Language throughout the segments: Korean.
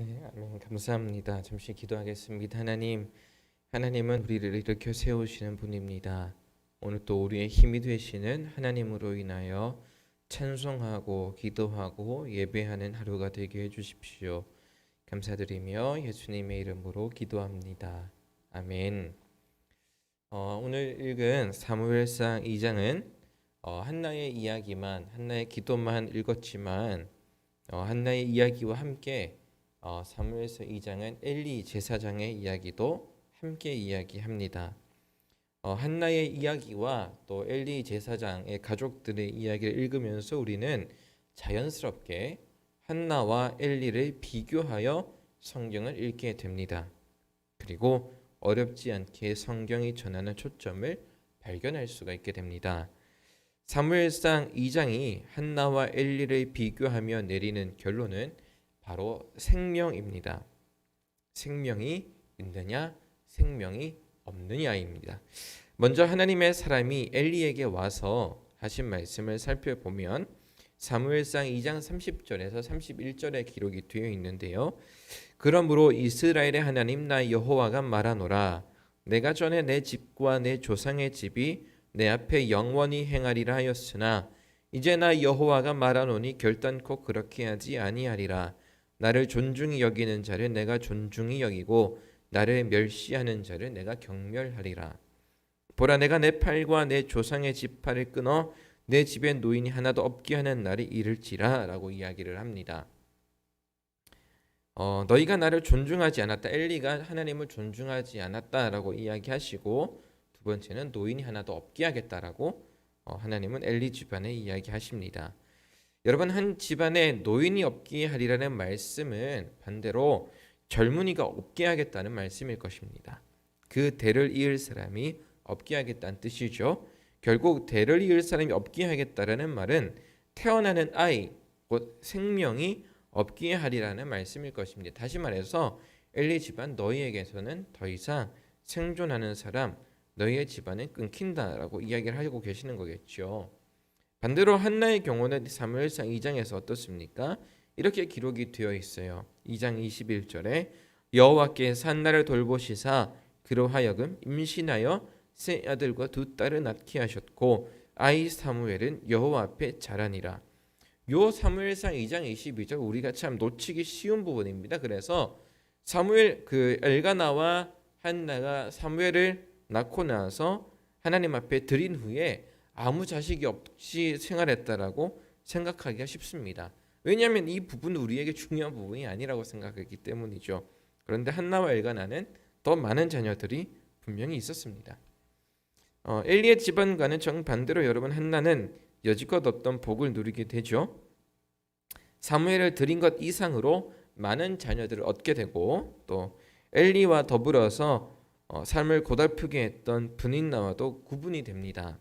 네, 아멘. 감사합니다. 잠시 기도하겠습니다. 하나님은 우리를 일으켜 세우시는 분입니다. 오늘 또 우리의 힘이 되시는 하나님으로 인하여 찬송하고 기도하고 예배하는 하루가 되게 해주십시오. 감사드리며 예수님의 이름으로 기도합니다. 아멘. 오늘 읽은 사무엘상 2장은 한나의 이야기만, 한나의 기도만 읽었지만 한나의 이야기와 함께 사무엘서 2장은 엘리 제사장의 이야기도 함께 이야기합니다. 한나의 이야기와 또 엘리 제사장의 가족들의 이야기를 읽으면서 우리는 자연스럽게 한나와 엘리를 비교하여 성경을 읽게 됩니다. 그리고 어렵지 않게 성경이 전하는 초점을 발견할 수가 있게 됩니다. 사무엘상 2장이 한나와 엘리를 비교하며 내리는 결론은 바로 생명입니다. 생명이 있느냐, 생명이 없느냐입니다. 먼저 하나님의 사람이 엘리에게 와서 하신 말씀을 살펴보면 사무엘상 2장 30절에서 31절에 기록이 되어 있는데요. 그러므로 이스라엘의 하나님 나 여호와가 말하노라. 내가 전에 내 집과 내 조상의 집이 내 앞에 영원히 행하리라 하였으나 이제 나 여호와가 말하노니 결단코 그렇게 하지 아니하리라. 나를 존중히 여기는 자를 내가 존중히 여기고 나를 멸시하는 자를 내가 경멸하리라. 보라, 내가 내 팔과 내 조상의 지팔을 끊어 내 집에 노인이 하나도 없게 하는 날이 이를지라 라고 이야기를 합니다. 너희가 나를 존중하지 않았다. 엘리가 하나님을 존중하지 않았다라고 이야기하시고, 두 번째는 노인이 하나도 없게 하겠다라고 하나님은 엘리 집안에 이야기하십니다. 여러분, 한 집안에 노인이 없게 하리라는 말씀은 반대로 젊은이가 없게 하겠다는 말씀일 것입니다. 그 대를 이을 사람이 없게 하겠다는 뜻이죠. 결국 대를 이을 사람이 없게 하겠다라는 말은 태어나는 아이, 곧 생명이 없게 하리라는 말씀일 것입니다. 다시 말해서 엘리 집안 너희에게서는 더 이상 생존하는 사람, 너희의 집안은 끊긴다라고 이야기를 하고 계시는 거겠죠. 반대로 한나의 경우는 사무엘상 2장에서 어떻습니까? 이렇게 기록이 되어 있어요. 2장 21절에 여호와께서 한나를 돌보시사 그로 하여금 임신하여 세 아들과 두 딸을 낳게 하셨고 아이 사무엘은 여호와 앞에 자라니라. 요 사무엘상 2장 22절 우리가 참 놓치기 쉬운 부분입니다. 그래서 사무엘 엘가나와 한나가 사무엘을 낳고 나서 하나님 앞에 드린 후에 아무 자식이 없이 생활했다라고 생각하기가 쉽습니다. 왜냐하면 이 부분은 우리에게 중요한 부분이 아니라고 생각했기 때문이죠. 그런데 한나와 엘가나는 더 많은 자녀들이 분명히 있었습니다. 엘리의 집안과는 정반대로 여러분, 한나는 여지껏 없던 복을 누리게 되죠. 사무엘을 드린 것 이상으로 많은 자녀들을 얻게 되고, 또 엘리와 더불어서 삶을 고달프게 했던 브닌나와도 구분이 됩니다.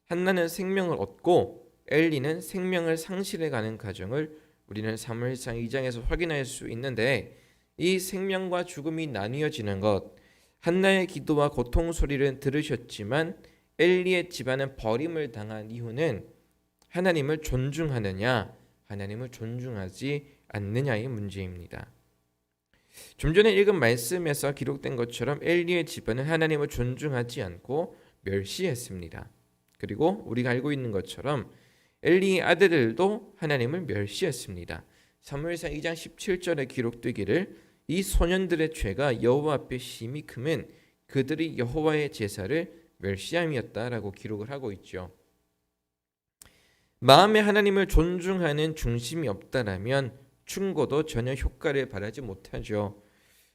한나는 생명을 얻고 엘리는 생명을 상실해가는 과정을 우리는 사무엘상 2장에서 확인할 수 있는데, 이 생명과 죽음이 나뉘어지는 것, 한나의 기도와 고통 소리를 들으셨지만 엘리의 집안은 버림을 당한 이유는 하나님을 존중하느냐, 하나님을 존중하지 않느냐의 문제입니다. 좀 전에 읽은 말씀에서 기록된 것처럼 엘리의 집안은 하나님을 존중하지 않고 멸시했습니다. 그리고 우리가 알고 있는 것처럼 엘리의 아들들도 하나님을 멸시했습니다. 사무엘상 2장 17절에 기록되기를 이 소년들의 죄가 여호와 앞에 심히 크면 그들이 여호와의 제사를 멸시함이었다라고 기록을 하고 있죠. 마음에 하나님을 존중하는 중심이 없다라면 충고도 전혀 효과를 발하지 못하죠.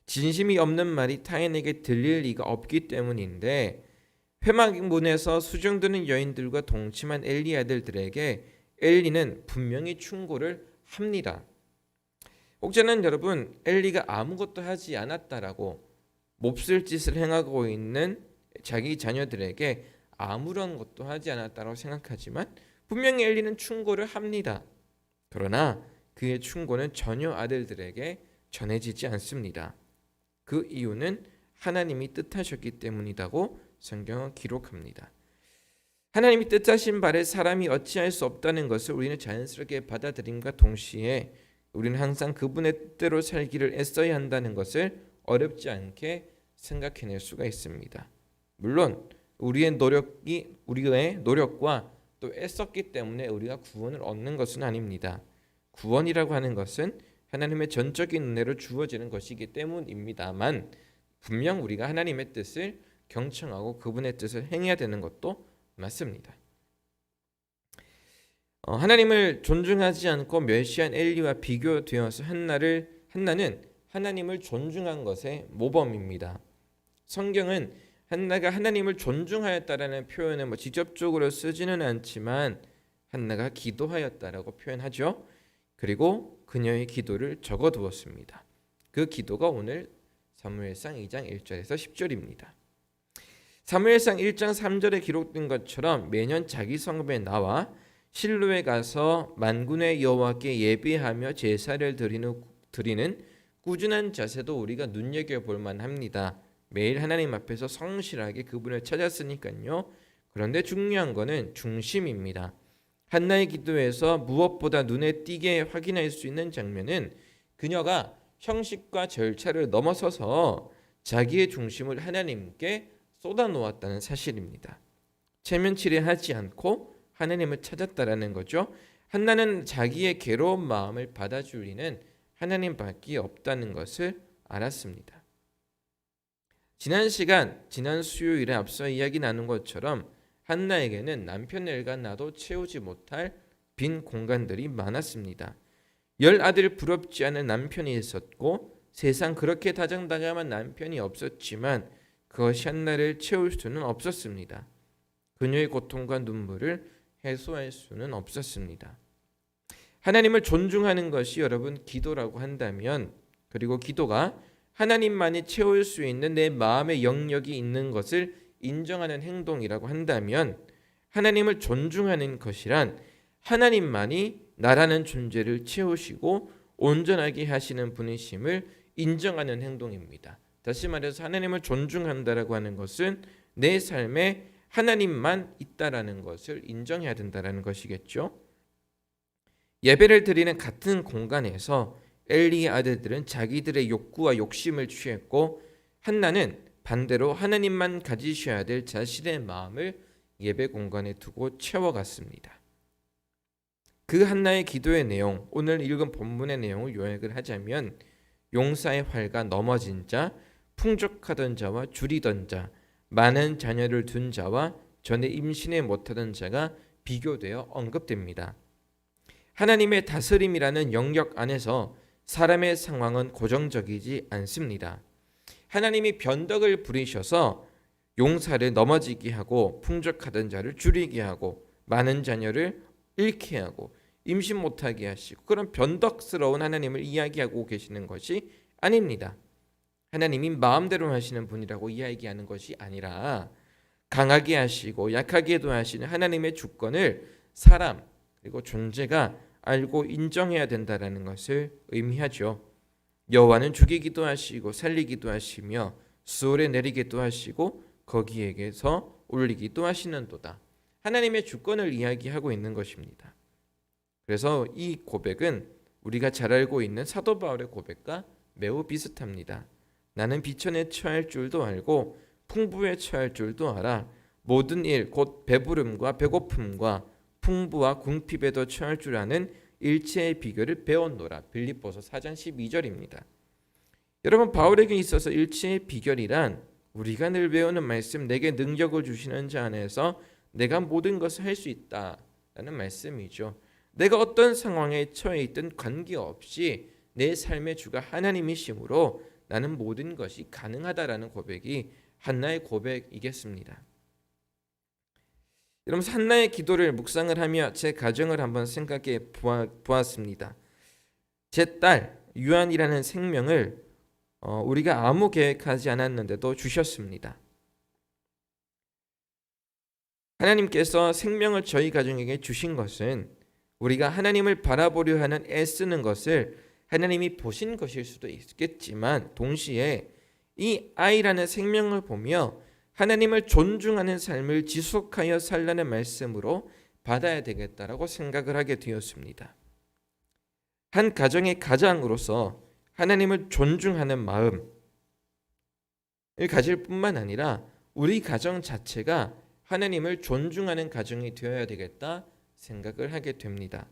진심이 없는 말이 타인에게 들릴 리가 없기 때문인데, 회막문에서 수종드는 여인들과 동침한 엘리 아들들에게 엘리는 분명히 충고를 합니다. 혹자는 여러분, 엘리가 아무것도 하지 않았다라고 몹쓸 짓을 행하고 있는 자기 자녀들에게 아무런 것도 하지 않았다고 생각하지만 분명히 엘리는 충고를 합니다. 그러나 그의 충고는 전혀 아들들에게 전해지지 않습니다. 그 이유는 하나님이 뜻하셨기 때문이라고 성경은 기록합니다. 하나님이 뜻하신 바를 사람이 어찌할 수 없다는 것을 우리는 자연스럽게 받아들임과 동시에 우리는 항상 그분의 뜻대로 살기를 애써야 한다는 것을 어렵지 않게 생각해낼 수가 있습니다. 물론 우리의 노력과 또 애썼기 때문에 우리가 구원을 얻는 것은 아닙니다. 구원이라고 하는 것은 하나님의 전적인 은혜로 주어지는 것이기 때문입니다만, 분명 우리가 하나님의 뜻을 경청하고 그분의 뜻을 행해야 되는 것도 맞습니다. 하나님을 존중하지 않고 멸시한 엘리와 비교되어서 한나는 하나님을 존중한 것의 모범입니다. 성경은 한나가 하나님을 존중하였다라는 표현을 직접적으로 쓰지는 않지만 한나가 기도하였다라고 표현하죠. 그리고 그녀의 기도를 적어두었습니다. 그 기도가 오늘 사무엘상 2장 1절에서 10절입니다. 사무엘상 1장 3절에 기록된 것처럼 매년 자기 성읍에 나와 실로에 가서 만군의 여호와께 예배하며 제사를 드리는 꾸준한 자세도 우리가 눈여겨볼 만합니다. 매일 하나님 앞에서 성실하게 그분을 찾았으니까요. 그런데 중요한 거는 중심입니다. 한나의 기도에서 무엇보다 눈에 띄게 확인할 수 있는 장면은 그녀가 형식과 절차를 넘어서서 자기의 중심을 하나님께 쏟아놓았다는 사실입니다. 체면치레하지 않고 하나님을 찾았다라는 거죠. 한나는 자기의 괴로운 마음을 받아주리는 하나님밖에 없다는 것을 알았습니다. 지난 수요일에 앞서 이야기 나눈 것처럼 한나에게는 남편 엘과 나도 채우지 못할 빈 공간들이 많았습니다. 10아들 부럽지 않은 남편이 있었고 세상 그렇게 다정다감한 남편이 없었지만 그것이 한나를 채울 수는 없었습니다. 그녀의 고통과 눈물을 해소할 수는 없었습니다. 하나님을 존중하는 것이 여러분 기도라고 한다면, 그리고 기도가 하나님만이 채울 수 있는 내 마음의 영역이 있는 것을 인정하는 행동이라고 한다면, 하나님을 존중하는 것이란 하나님만이 나라는 존재를 채우시고 온전하게 하시는 분이심을 인정하는 행동입니다. 다시 말해서 하나님을 존중한다라고 하는 것은 내 삶에 하나님만 있다라는 것을 인정해야 된다라는 것이겠죠. 예배를 드리는 같은 공간에서 엘리의 아들들은 자기들의 욕구와 욕심을 취했고 한나는 반대로 하나님만 가지셔야 될 자신의 마음을 예배 공간에 두고 채워갔습니다. 그 한나의 기도의 내용, 오늘 읽은 본문의 내용을 요약을 하자면 용사의 활과 넘어진 자, 풍족하던 자와 줄이던 자, 많은 자녀를 둔 자와 전에 임신에 못하던 자가 비교되어 언급됩니다. 하나님의 다스림이라는 영역 안에서 사람의 상황은 고정적이지 않습니다. 하나님이 변덕을 부리셔서 용사를 넘어지게 하고 풍족하던 자를 줄이게 하고 많은 자녀를 잃게 하고 임신 못하게 하시고 그런 변덕스러운 하나님을 이야기하고 계시는 것이 아닙니다. 하나님이 마음대로 하시는 분이라고 이야기하는 것이 아니라 강하게 하시고 약하게도 하시는 하나님의 주권을 사람 그리고 존재가 알고 인정해야 된다라는 것을 의미하죠. 여호와는 죽이기도 하시고 살리기도 하시며 수월에 내리기도 하시고 거기에게서 올리기도 하시는도다. 하나님의 주권을 이야기하고 있는 것입니다. 그래서 이 고백은 우리가 잘 알고 있는 사도 바울의 고백과 매우 비슷합니다. 나는 비천에 처할 줄도 알고 풍부에 처할 줄도 알아. 모든 일 곧 배부름과 배고픔과 풍부와 궁핍에도 처할 줄 아는 일체의 비결을 배웠노라. 빌립보서 4장 12절입니다. 여러분, 바울에게 있어서 일체의 비결이란 우리가 늘 배우는 말씀, 내게 능력을 주시는 자 안에서 내가 모든 것을 할 수 있다라는 말씀이죠. 내가 어떤 상황에 처해 있든 관계없이 내 삶의 주가 하나님이시므로 나는 모든 것이 가능하다라는 고백이 한나의 고백이겠습니다. 여러분, 한나의 기도를 묵상을 하며 제 가정을 한번 생각해 보았습니다. 제 딸 유한이라는 생명을 우리가 아무 계획하지 않았는데도 주셨습니다. 하나님께서 생명을 저희 가정에게 주신 것은 우리가 하나님을 바라보려 하는 애쓰는 것을 하나님이 보신 것일 수도 있겠지만 동시에 이 아이라는 생명을 보며 하나님을 존중하는 삶을 지속하여 살라는 말씀으로 받아야 되겠다라고 생각을 하게 되었습니다. 한 가정의 가장으로서 하나님을 존중하는 마음을 가질 뿐만 아니라 우리 가정 자체가 하나님을 존중하는 가정이 되어야 되겠다 생각을 하게 됩니다.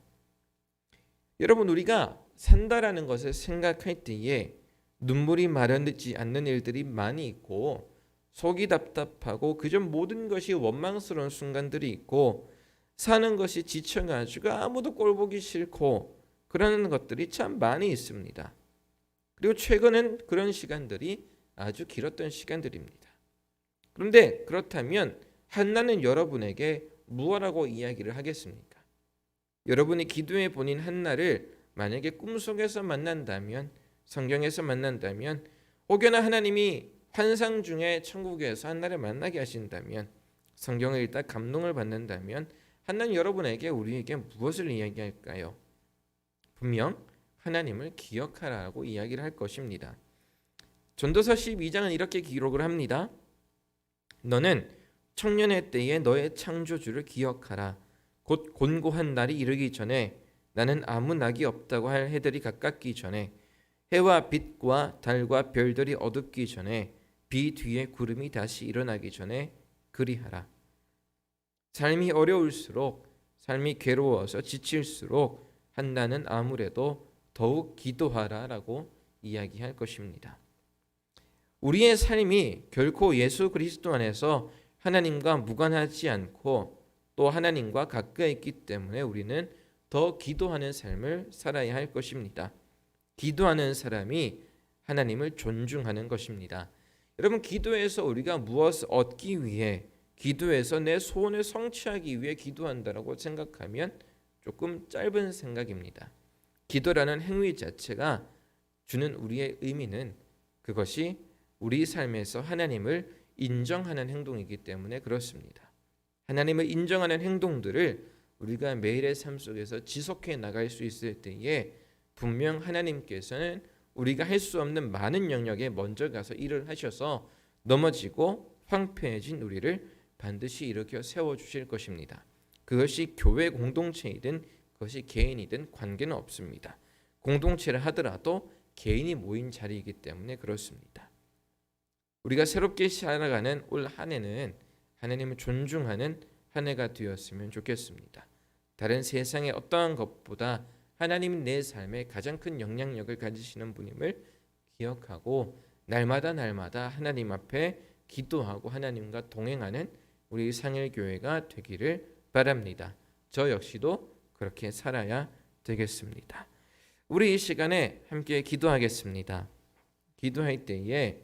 여러분, 우리가 산다라는 것을 생각할 때에 눈물이 마르지 않는 일들이 많이 있고 속이 답답하고 그저 모든 것이 원망스러운 순간들이 있고 사는 것이 지쳐가지고 아무도 꼴보기 싫고 그러는 것들이 참 많이 있습니다. 그리고 최근엔 그런 시간들이 아주 길었던 시간들입니다. 그런데 그렇다면 한나는 여러분에게 무엇라고 이야기를 하겠습니까? 여러분이 기도해 본인 한나를 만약에 꿈속에서 만난다면, 성경에서 만난다면, 혹여나 하나님이 환상 중에 천국에서 한나를 만나게 하신다면, 성경을 읽다 감동을 받는다면 한나는 여러분에게 우리에게 무엇을 이야기할까요? 분명 하나님을 기억하라고 이야기를 할 것입니다. 전도서 12장은 이렇게 기록을 합니다. 너는 청년의 때에 너의 창조주를 기억하라. 곧 곤고한 날이 이르기 전에 나는 아무 낙이 없다고 할 해들이 가깝기 전에 해와 빛과 달과 별들이 어둡기 전에 비 뒤에 구름이 다시 일어나기 전에 그리하라. 삶이 어려울수록, 삶이 괴로워서 지칠수록 한나는 아무래도 더욱 기도하라라고 이야기할 것입니다. 우리의 삶이 결코 예수 그리스도 안에서 하나님과 무관하지 않고 또 하나님과 가까이 있기 때문에 우리는 더 기도하는 삶을 살아야 할 것입니다. 기도하는 사람이 하나님을 존중하는 것입니다. 여러분, 기도에서 우리가 무엇을 얻기 위해, 기도에서 내 소원을 성취하기 위해 기도한다라고 생각하면 조금 짧은 생각입니다. 기도라는 행위 자체가 주는 우리의 의미는 그것이 우리 삶에서 하나님을 인정하는 행동이기 때문에 그렇습니다. 하나님을 인정하는 행동들을 우리가 매일의 삶 속에서 지속해 나갈 수 있을 때에 분명 하나님께서는 우리가 할 수 없는 많은 영역에 먼저 가서 일을 하셔서 넘어지고 황폐해진 우리를 반드시 일으켜 세워주실 것입니다. 그것이 교회 공동체이든 그것이 개인이든 관계는 없습니다. 공동체를 하더라도 개인이 모인 자리이기 때문에 그렇습니다. 우리가 새롭게 살아가는 올 한 해는 하나님을 존중하는 한 해가 되었으면 좋겠습니다. 다른 세상의 어떠한 것보다 하나님이 내 삶에 가장 큰 영향력을 가지시는 분임을 기억하고 날마다 하나님 앞에 기도하고 하나님과 동행하는 우리 상일교회가 되기를 바랍니다. 저 역시도 그렇게 살아야 되겠습니다. 우리 이 시간에 함께 기도하겠습니다. 기도할 때에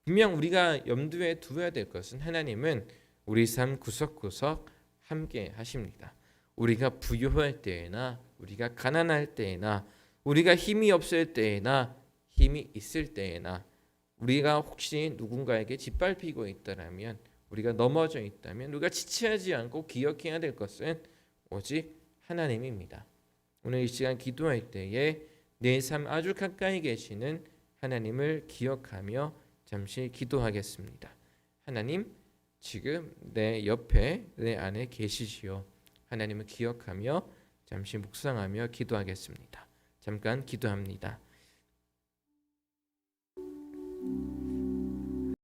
분명 우리가 염두에 두어야 될 것은 하나님은 우리 삶 구석구석 함께 하십니다. 우리가 부유할 때에나 우리가 가난할 때에나 우리가 힘이 없을 때에나 힘이 있을 때에나 우리가 혹시 누군가에게 짓밟히고 있다면 우리가 넘어져 있다면 우리가 지체하지 않고 기억해야 될 것은 오직 하나님입니다. 오늘 이 시간 기도할 때에 내 삶 아주 가까이 계시는 하나님을 기억하며 잠시 기도하겠습니다. 하나님, 지금 내 옆에 내 안에 계시지요. 하나님을 기억하며 잠시 묵상하며 기도하겠습니다. 잠깐 기도합니다.